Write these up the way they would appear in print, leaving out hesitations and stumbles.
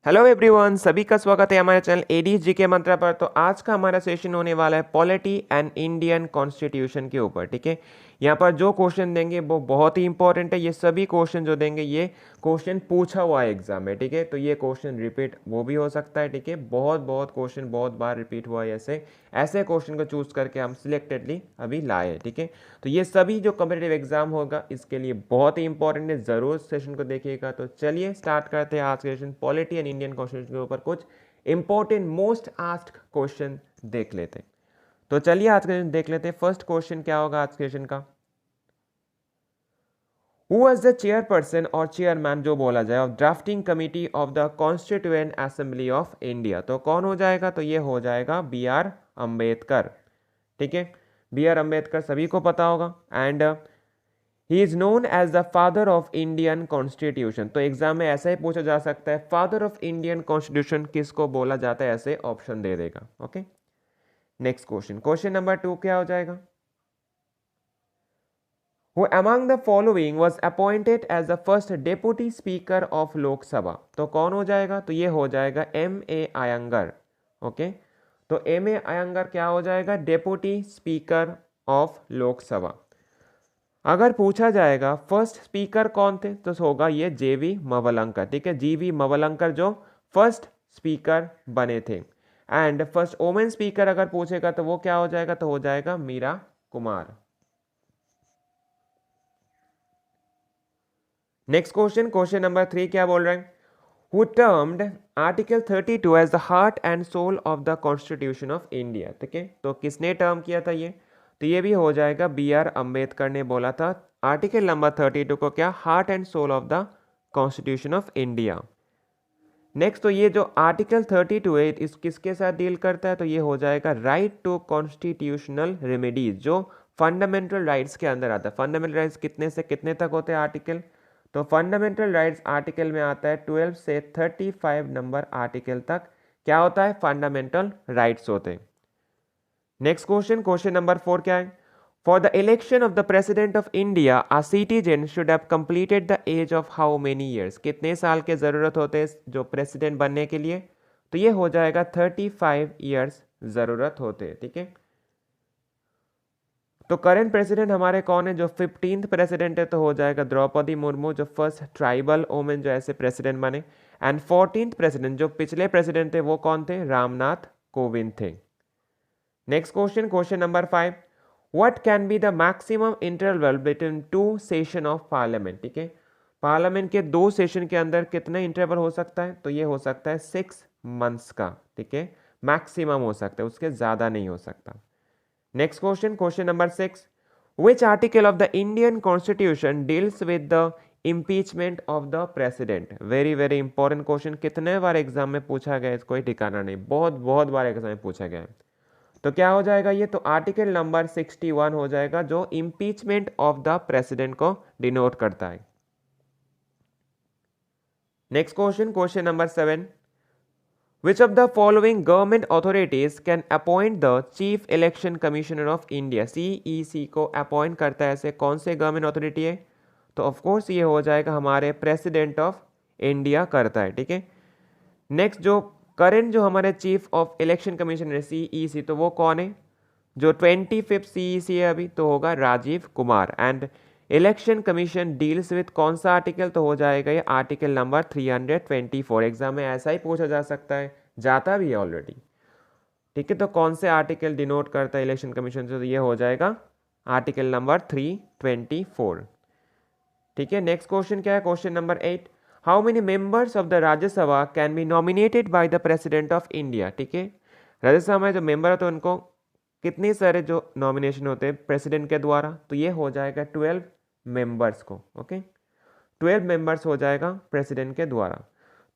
Hello everyone, सभी का स्वागत है हमारे चैनल एडी जी के मंत्रा पर। तो आज का हमारा सेशन होने वाला है पॉलिटी एंड इंडियन कॉन्स्टिट्यूशन के ऊपर। ठीक है, यहाँ पर जो क्वेश्चन देंगे वो बहुत ही इंपॉर्टेंट है। ये सभी क्वेश्चन जो देंगे ये क्वेश्चन पूछा हुआ है एग्जाम में। ठीक है, तो ये क्वेश्चन रिपीट वो भी हो सकता है। ठीक है, बहुत बहुत क्वेश्चन बहुत बार रिपीट हुआ है। ऐसे ऐसे क्वेश्चन को चूज करके हम सिलेक्टेडली अभी लाए। ठीक है, तो ये सभी जो कॉम्पिटेटिव एग्जाम होगा इसके लिए बहुत ही इंपॉर्टेंट है, जरूर सेशन को देखिएगा। तो चलिए स्टार्ट करते हैं आज के session polity and Indian constitution के ऊपर कुछ इंपॉर्टेंट मोस्ट आस्क्ड क्वेश्चन देख लेते हैं। तो चलिए आज का देख लेते हैं। फर्स्ट क्वेश्चन क्या होगा आज के सेशन का, हु वाज द चेयरपर्सन और चेयरमैन जो बोला जाए of drafting committee of the constituent assembly of India. तो कौन हो जाएगा, तो ये हो जाएगा बी आर अम्बेडकर। ठीक है, बी आर अम्बेडकर सभी को पता होगा and he is known as the father of Indian constitution. तो एग्जाम में ऐसा ही पूछा जा सकता है, फादर ऑफ इंडियन कॉन्स्टिट्यूशन किसको बोला जाता है, ऐसे ऑप्शन दे देगा। Okay, next question, question number 2 क्या हो जाएगा, Who among the following was appointed as the first deputy speaker of लोक सभा। तो कौन हो जाएगा, तो ये हो जाएगा एम ए अयंगर। ओके, तो एम ए अयंगर क्या हो जाएगा, डेपुटी स्पीकर ऑफ लोक सभा। अगर पूछा जाएगा फर्स्ट स्पीकर कौन थे, तो होगा ये जेवी मवलंकर। ठीक है, जीवी मवलंकर जो फर्स्ट स्पीकर बने थे। एंड फर्स्ट वोमेन स्पीकर अगर पूछेगा तो वो क्या हो जाएगा, तो हो जाएगा Meira Kumar. Next question, question number 3 क्या बोल रहे हैं, who termed article 32 as the heart and soul of the constitution of India. ठीक है, तो किसने टर्म किया था ये, तो ये भी हो जाएगा बी आर अम्बेडकर ने बोला था आर्टिकल नंबर 32 को क्या, heart and soul of the constitution of India. Next, तो ये जो आर्टिकल 32 है इस किसके साथ डील करता है, तो ये हो जाएगा राइट टू कॉन्स्टिट्यूशनल रेमेडीज, जो फंडामेंटल राइट्स के अंदर आता है। फंडामेंटल राइट्स कितने से कितने तक होते हैं आर्टिकल, तो फंडामेंटल राइट्स आर्टिकल में आता है 12 से 35 नंबर आर्टिकल तक क्या होता है, फंडामेंटल राइट्स होते हैं। नेक्स्ट क्वेश्चन, क्वेश्चन नंबर 4 क्या है, for the election of the president of India a citizen should have completed the age of how many years. कितने साल के जरूरत होते हैं जो प्रेसिडेंट बनने के लिए, तो ये हो जाएगा 35 ईयर्स जरूरत होते हैं। ठीक है, तो करंट प्रेसिडेंट हमारे कौन है, जो 15th प्रेसिडेंट है, तो हो जाएगा द्रौपदी मुर्मू, जो फर्स्ट ट्राइबल वोमेन जो ऐसे प्रेसिडेंट बने। एंड 14th प्रेसिडेंट जो पिछले प्रेसिडेंट थे वो कौन थे, रामनाथ कोविंद थे। Next question, question number 5, what can be the maximum interval between 2 session of parliament. ठीक है, पार्लियामेंट के 2 सेशन के अंदर कितना इंटरवल हो सकता है, तो ये हो सकता है 6 मंथ्स का। ठीक है, मैक्सिमम हो सकता है, उसके ज्यादा नहीं हो सकता। Next question, question number 6, which article of the Indian Constitution deals with the impeachment of the president। Very very important question, कितने बार एग्जाम में पूछा गया है कोई ठिकाना नहीं, बहुत बहुत बार एग्जाम में पूछा गया है। तो क्या हो जाएगा ये, तो आर्टिकल नंबर 61 हो जाएगा, जो इम्पीचमेंट ऑफ द प्रेसिडेंट को डिनोट करता है। Next question, question number 7, Which of the following government authorities can appoint the Chief Election Commissioner of India। CEC को अपॉइंट करता है ऐसे कौन से गवर्नमेंट अथॉरिटी है, तो ऑफ कोर्स ये हो जाएगा हमारे प्रेसिडेंट ऑफ इंडिया करता है। ठीक है, नेक्स्ट जो करंट जो हमारे चीफ ऑफ इलेक्शन कमीशनर है CEC, तो वो कौन है, जो 25th CEC है अभी, तो होगा Rajiv Kumar. And election commission deals with कौन सा आर्टिकल, तो हो जाएगा ये आर्टिकल नंबर 324। एग्जाम में ऐसा ही पूछा जा सकता है, जाता भी है ऑलरेडी। ठीक है, तो कौन से आर्टिकल डिनोट करता है इलेक्शन कमीशन से, तो ये हो जाएगा आर्टिकल नंबर 324। ठीक है, नेक्स्ट क्वेश्चन क्या है, question number 8, how many members of the Rajya Sabha can be nominated by the president of India. ठीक है, राज्यसभा में जो मेंबर होते हैं उनको कितने सारे जो नॉमिनेशन होते हैं प्रेसिडेंट के द्वारा, तो ये हो जाएगा 12 मेंबर्स को। ओके, 12 मेंबर्स हो जाएगा प्रेसिडेंट के द्वारा।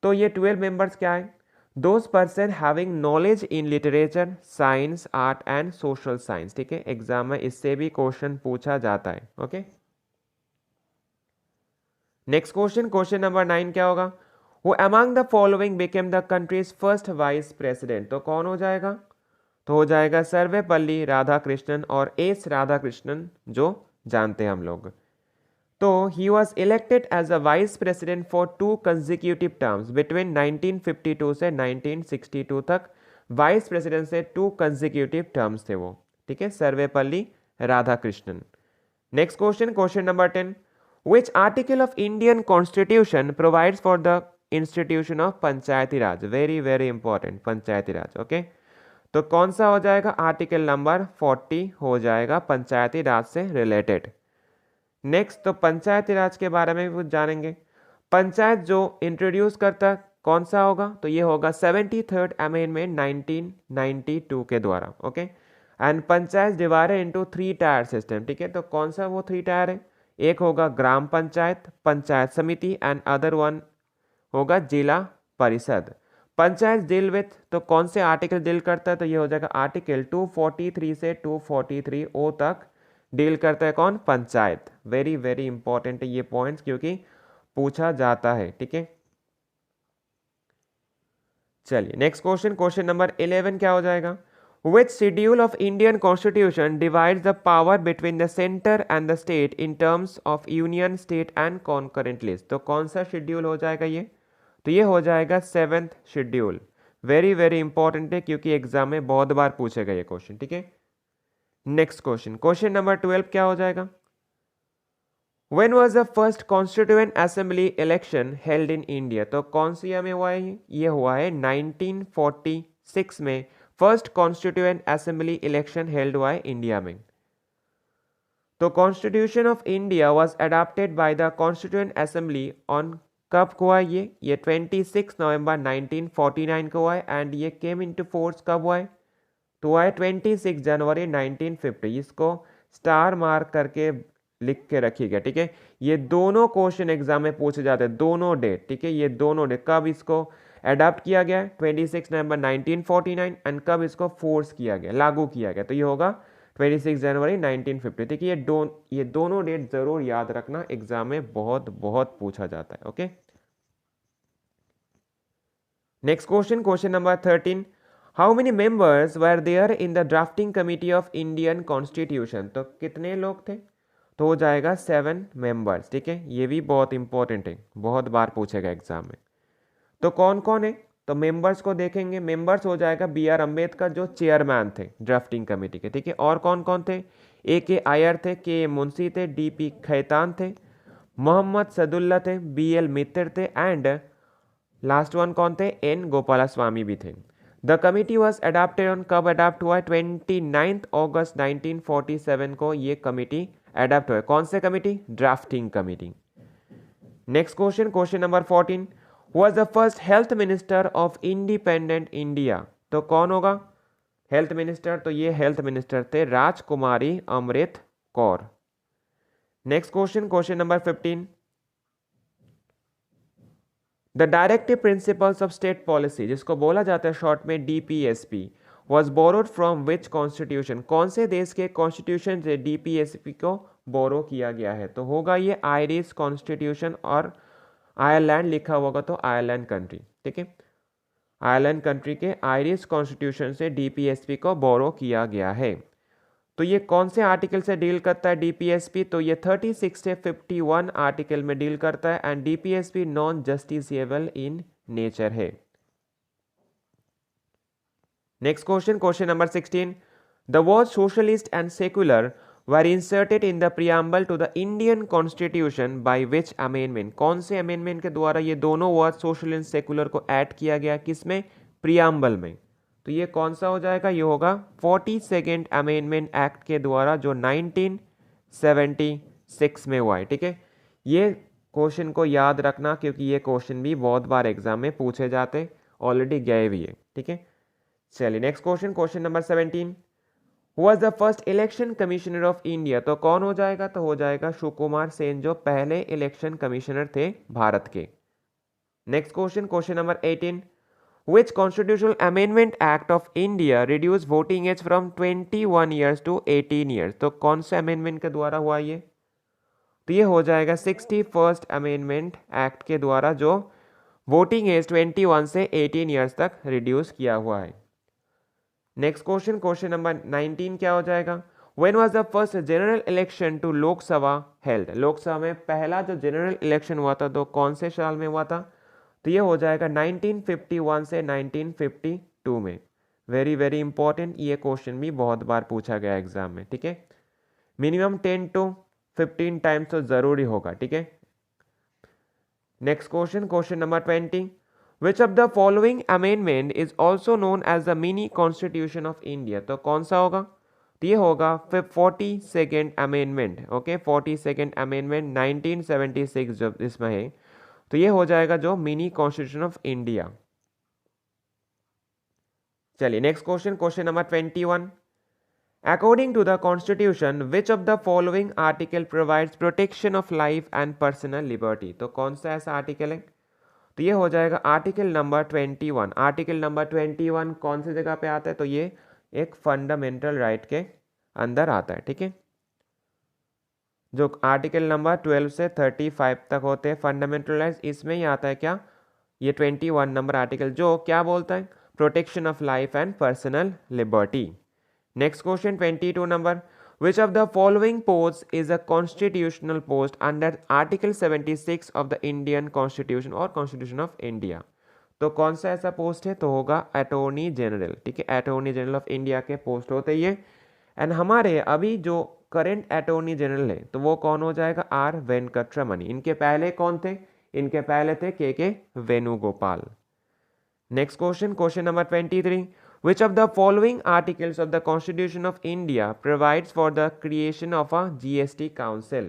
तो ये 12 मेंबर्स क्या है, those person having knowledge in literature, science, art and social science. ठीक है, एग्जाम में इससे भी क्वेश्चन पूछा जाता है। Okay, next question, question number 9 क्या होगा, वो among the following became the countries first vice president. तो कौन हो जाएगा, तो हो जाएगा सर्वेपल्ली राधाकृष्णन और एस राधाकृष्णन, जो जानते हैं हम लोग। तो he was elected as a vice president for 2 consecutive terms between 1952 से 1962 तक। वाइस प्रेसिडेंट से 2 कंजिक्यूटिव टर्म्स थे वो, ठीक है, Sarvepalli Radhakrishnan. Next question, question number 10, which article of Indian constitution provides for the institution of Panchayati Raj? Very very important, Panchayati Raj. Okay, तो कौन सा हो जाएगा? आर्टिकल नंबर 40 हो जाएगा, पंचायती राज से रिलेटेड। नेक्स्ट, तो पंचायती राज के बारे में भी कुछ जानेंगे। पंचायत जो इंट्रोड्यूस करता कौन सा होगा? तो ये होगा 73rd अमेंडमेंट 1992 के द्वारा। Okay, and panchayat divided into 3 tier system, ठीक है। तो कौन सा वो 3 टायर है? एक होगा ग्राम पंचायत, पंचायत समिति, एंड अदर वन होगा जिला परिषद। पंचायत डील विथ, तो कौन से आर्टिकल डील करता है? तो ये हो जाएगा आर्टिकल 243 से 243 तक डील करता है कौन? पंचायत। वेरी वेरी इंपॉर्टेंट है ये पॉइंट्स, क्योंकि पूछा जाता है, ठीक है। चलिए नेक्स्ट क्वेश्चन, क्वेश्चन नंबर 11 क्या हो जाएगा? Which schedule of Indian Constitution divides the power between the center and the state in terms of union, state and concurrent list? तो कौन सा शेड्यूल हो जाएगा ये? तो ये हो जाएगा 7th schedule. Very very important है, क्योंकि एग्जाम में बहुत बार पूछेगा ये क्वेश्चन, ठीक है। नेक्स्ट क्वेश्चन, क्वेश्चन नंबर 12 क्या हो जाएगा? When was the first constituent assembly election held in India? तो कौन सी ईयर में हुआ है ये हुआ है 1946 में first constituent assembly election held हुआ है इंडिया में। तो constitution of India was adopted by the constituent assembly on, कब हुआ ये 26 नवंबर 1949 को हुआ है, एंड ये केम इनटू फोर्स कब हुआ है? तो हुआ है 26 जनवरी 1950। इसको स्टार मार्क करके लिख के रखिएगा, ठीक है। ये दोनों क्वेश्चन एग्जाम में पूछे जाते हैं, दोनों डेट, ठीक है। ये दोनों डेट कब इसको अडॉप्ट किया गया, 26 नवंबर 1949, एंड कब इसको फोर्स किया गया, लागू किया गया, तो ये होगा 26 जनवरी 1950, ठीक है। ये दोनों डेट जरूर याद रखना, एग्जाम में बहुत बहुत पूछा जाता है। Okay, next question, question number 13, how many members were there in the drafting committee of Indian constitution? तो कितने लोग थे? तो हो जाएगा 7 मेंबर्स, ठीक है। ये भी बहुत इंपॉर्टेंट है, बहुत बार पूछेगा एग्जाम में। तो कौन कौन है? तो मेंबर्स को देखेंगे, मेंबर्स हो जाएगा B.R. अम्बेडकर जो चेयरमैन थे ड्राफ्टिंग कमेटी के, ठीक है। और कौन कौन थे? A.K. अय्यर थे, K. मुंशी थे, D.P. खैतान थे, मोहम्मद सदुल्ला थे, B.L. मित्र थे, एंड लास्ट वन कौन थे? N. गोपालास्वामी भी थे। The committee was adopted on, कब अडॉप्ट हुआ है? 29 अगस्त 1947 को ये कमिटी अडॉप्ट हुआ है। कौन से committee? Drafting committee. Next question, question number 14, was the first health minister of independent India? तो कौन होगा हेल्थ मिनिस्टर? तो ये हेल्थ मिनिस्टर थे Rajkumari Amrit Kaur. Next question, question number 15, the directive principles of state policy, जिसको बोला जाता है शॉर्ट में DPSP, was borrowed from which constitution? कौन से देश के कॉन्स्टिट्यूशन से DPSP को बोरो किया गया है? तो होगा ये आयरिश कॉन्स्टिट्यूशन, और आयरलैंड लिखा होगा तो आयरलैंड कंट्री, ठीक है। आयरलैंड कंट्री के आयरिश कॉन्स्टिट्यूशन से DPSP को बोरो किया गया है। तो ये कौन से आर्टिकल से डील करता है DPSP? तो ये 36 से 51 आर्टिकल में डील करता है, and DPSP non justiciable in nature है। Next question, question number 16, the word socialist and secular were inserted in the preamble to the Indian Constitution by which amendment? कौन से अमेंडमेंट के द्वारा ये दोनों वर्ड सोशल एंड सेकुलर को add किया गया? किसमें? प्रियम्बल में। तो ये कौन सा हो जाएगा? ये होगा 42nd अमेंडमेंट एक्ट के द्वारा, जो 1976 में हुआ है, ठीक है। ये क्वेश्चन को याद रखना, क्योंकि ये क्वेश्चन भी बहुत बार एग्जाम में पूछे जाते, ऑलरेडी गए भी है, ठीक है। चलिए next question, question number 17, was the first election commissioner of India? तो कौन हो जाएगा? तो हो जाएगा सुकुमार सेन, जो पहले इलेक्शन कमिश्नर थे भारत के। Next question, question number 18, which constitutional amendment act of India reduced voting age from 21 years to 18 years? तो कौन से अमेंडमेंट के द्वारा हुआ ये? तो ये हो जाएगा 61st अमेंडमेंट एक्ट के द्वारा, जो वोटिंग एज 21 से 18 ईयर्स तक रिड्यूस किया हुआ है। नेक्स्ट क्वेश्चन, क्वेश्चन नंबर 19 क्या हो जाएगा? When was the first general election to Lok Sabha held, Lok Sabha में पहला जो जनरल इलेक्शन हुआ था तो कौन से साल में हुआ था? तो ये हो जाएगा 1951 से 1952 में। वेरी वेरी इंपॉर्टेंट, ये क्वेश्चन भी बहुत बार पूछा गया एग्जाम में, ठीक है। मिनिमम 10 to 15 टाइम्स तो जरूरी होगा, ठीक है। Next question, question number 20, which of the following amendment is also known as the mini constitution of India, तो कौन सा होगा? तो ये होगा 42nd amendment, okay. 42nd amendment 1976 जब इसमें है, तो ये हो जाएगा जो मिनी कॉन्स्टिट्यूशन ऑफ इंडिया। चलिए next question, question number 21, according to the constitution which of the following article provides protection of life and personal liberty, तो कौन सा ऐसा आर्टिकल है? तो ये हो जाएगा आर्टिकल नंबर 21। आर्टिकल नंबर 21 कौन सी जगह पे आता है? तो ये एक फंडामेंटल राइट के अंदर आता है, ठीक है। जो आर्टिकल नंबर 12 से 35 तक होते हैं फंडामेंटल राइट्स, इसमें ही आता है क्या? ये 21 नंबर आर्टिकल जो क्या बोलता है? Protection of life and personal liberty. Next question 22 number, which of the following posts is a constitutional post under article 76 of the Indian Constitution और Constitution of India, तो कौन सा ऐसा पोस्ट है? तो होगा अटॉर्नी जनरल, ठीक है। अटॉर्नी जनरल ऑफ इंडिया के पोस्ट होते ही है। एंड हमारे अभी जो करंट अटॉर्नी जनरल है तो वो कौन हो जाएगा? आर वेंकटरमणि। इनके पहले कौन थे? इनके पहले थे के Venugopal. Next question, question number 23, which of the following articles of the Constitution of India provides for the creation of a GST council,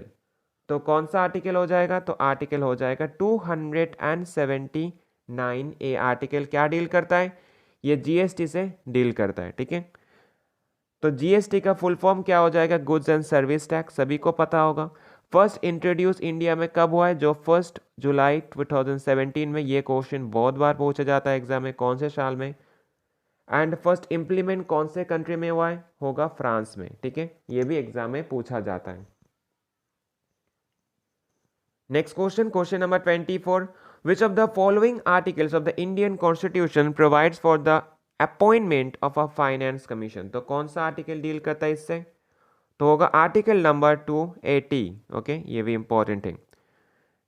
तो कौन सा आर्टिकल हो जाएगा? तो आर्टिकल हो जाएगा 279A। आर्टिकल क्या डील करता है? ये जीएसटी से डील करता है, ठीक है। तो जीएसटी का फुल फॉर्म क्या हो जाएगा? गुड्स एंड सर्विस टैक्स, सभी को पता होगा। फर्स्ट इंट्रोड्यूस इंडिया में कब हुआ है? जो 1 जुलाई 2017 में। ये क्वेश्चन बहुत बार पूछा जाता है एग्जाम में, कौन से साल में? एंड फर्स्ट इम्प्लीमेंट कौन से कंट्री में हुआ है? होगा फ्रांस में, ठीक है। ये भी एग्जाम में पूछा जाता है। Next question, question number 24, which of the following articles of the Indian constitution provides for the appointment of a finance commission, तो कौन सा आर्टिकल डील करता है इससे? तो होगा आर्टिकल नंबर 280, ओके। ये भी इंपॉर्टेंट है।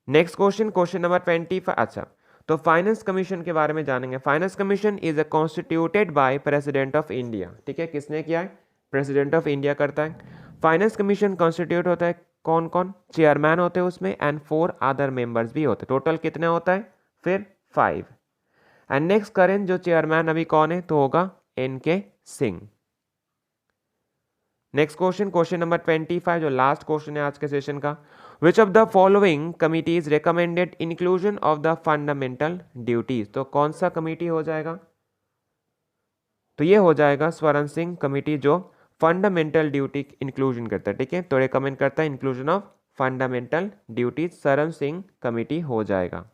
नेक्स्ट क्वेश्चन, क्वेश्चन नंबर 25, अच्छा तो फाइनेंस कमीशन के बारे में जानेंगे। Finance commission is a constituted by president of India, ठीक है। किसने किया है? प्रेसिडेंट ऑफ इंडिया करता है। फाइनेंस कमीशन कॉन्स्टिट्यूट होता है कौन कौन? चेयरमैन होते हैं उसमें एंड 4 अदर मेंबर्स भी होते हैं। टोटल कितने होता है? फिर 5। एंड नेक्स्ट करेंट जो चेयरमैन अभी कौन है? तो होगा NK Singh. Next question, question number 25, जो लास्ट क्वेश्चन है आज के सेशन का, विच of the following committees recommended inclusion of the fundamental duties, तो कौन सा कमिटी हो जाएगा? तो ये हो जाएगा स्वर्ण सिंह कमिटी जो फंडामेंटल ड्यूटी इंक्लूजन करता है, ठीक है। तो रिकमेंड करता है इंक्लूजन ऑफ फंडामेंटल ड्यूटीज, स्वर्ण सिंह कमिटी हो जाएगा,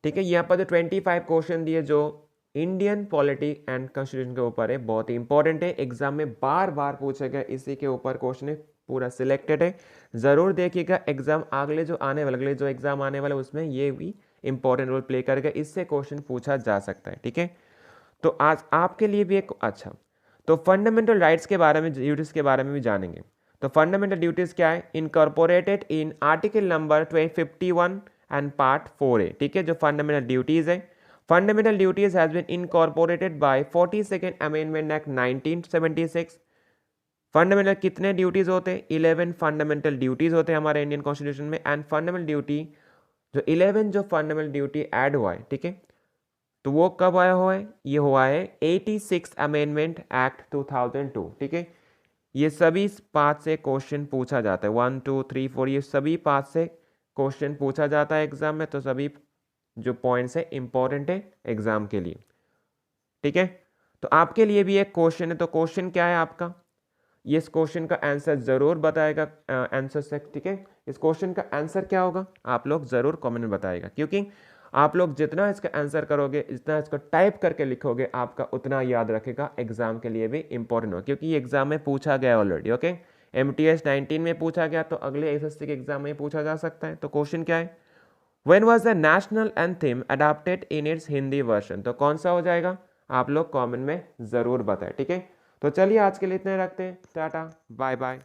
ठीक है। यहाँ पर जो 25 क्वेश्चन दिए जो इंडियन पॉलिटी एंड कॉन्स्टिट्यूशन के ऊपर है, बहुत ही इंपॉर्टेंट है, एग्जाम में बार बार पूछा गया, इसी के ऊपर क्वेश्चन है, पूरा सिलेक्टेड है। जरूर देखिएगा एग्जाम अगले जो एग्जाम आने वाले उसमें ये भी इंपॉर्टेंट रोल प्ले करेगा, इससे क्वेश्चन पूछा जा सकता है, ठीक है। तो आज आपके लिए भी एक अच्छा, तो फंडामेंटल राइट्स के बारे में, ड्यूटीज के बारे में भी जानेंगे। तो फंडामेंटल ड्यूटीज क्या है? Incorporated in article number 51 and part 4A, ठीक है। जो फंडामेंटल ड्यूटीज है, fundamental duties has been incorporated by 42nd amendment act 1976। Fundamental कितने ड्यूटीज होते हैं? 11 फंडामेंटल ड्यूटीज होते हैं हमारे इंडियन कॉन्स्टिट्यूशन में। एंड फंडामेंटल ड्यूटी जो 11 जो फंडामेंटल ड्यूटी ऐड हुआ है, ठीक है, तो वो कब आया हुआ है? ये हुआ है 86 अमेंडमेंट एक्ट 2002, ठीक है। ये सभी पार्ट से क्वेश्चन पूछा जाता है, 1 2 3 4, ये सभी पार्ट से क्वेश्चन पूछा जाता है एग्जाम में। तो सभी जो पॉइंट्स है इंपॉर्टेंट है एग्जाम के लिए, ठीक है। तो आपके लिए भी एक क्वेश्चन है, तो क्वेश्चन क्या है आपका? ये इस क्वेश्चन का आंसर जरूर बताएगा आंसर से, ठीक है। इस क्वेश्चन का आंसर क्या होगा आप लोग जरूर कमेंट में बताएगा, क्योंकि आप लोग जितना इसका आंसर करोगे, जितना इसको टाइप करके लिखोगे, आपका उतना याद रखेगा, एग्जाम के लिए भी इंपॉर्टेंट हो, क्योंकि ये एग्जाम में पूछा गया ऑलरेडी, ओके। MTS 19 में पूछा गया, तो अगले SSC के एग्जाम में पूछा जा सकता है। तो क्वेश्चन क्या है? When was the national anthem adopted in its Hindi version, तो कौन सा हो जाएगा? आप लोग कमेंट में ज़रूर बताएं, ठीक है। तो चलिए आज के लिए इतने रखते हैं, टाटा बाय बाय।